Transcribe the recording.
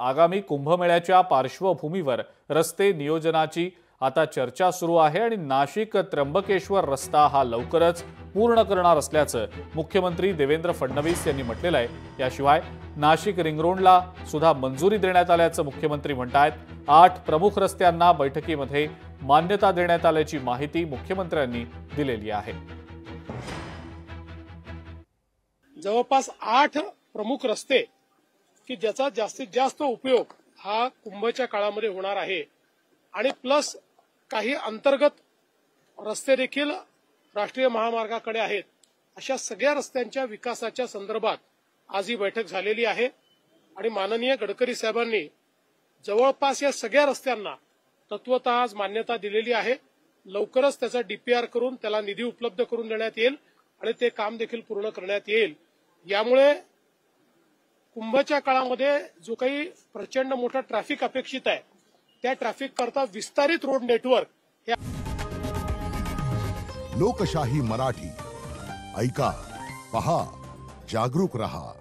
आगामी कुंभमेळ्याच्या पार्श्वभूमीवर रस्ते नियोजनाची आता चर्चा सुरू आहे आणि नाशिक त्र्यंबकेश्वर रस्ता हा लवकरच पूर्ण करणार असल्याचं मुख्यमंत्री देवेंद्र फडणवीस यांनी म्हटलेलं आहे। याशिवाय नाशिक रिंग रोडला सुद्धा मंजुरी देण्यात आल्याचं मुख्यमंत्री म्हणतात। 8 प्रमुख रस्त्यांना बैठकीमध्ये मान्यता देण्यात आल्याची माहिती मुख्यमंत्र्यांनी दिलेली आहे। जवळपास 8 प्रमुख रस्ते की ज्याचा जास्तीत जास्त उपयोग हा कुंभच्या काळामध्ये होणार आहे आणि प्लस काही अंतर्गत रस्ते देखील राष्ट्रीय महामार्गाकडे आहेत। अशा सगळ्या रस्त्यांच्या विकासाच्या संदर्भात आज ही बैठक झालेली आहे आणि माननीय गडकरी साहेबांनी जवळपास या सगळ्या रस्त्यांना तत्वतः आज मान्यता दिलेली आहे। लवकरच त्याचा डीपीआर करून त्याला निधी उपलब्ध करून देण्यात येईल आणि ते काम देखील पूर्ण करण्यात येईल। यामुळे कुंभच्या काळामध्ये जो काही प्रचंड मोठा ट्रॅफिक अपेक्षित आहे त्या ट्रॅफिक करता विस्तारित रोड नेटवर्क लोकशाही मराठी ऐका, पहा, जागरूक रहा।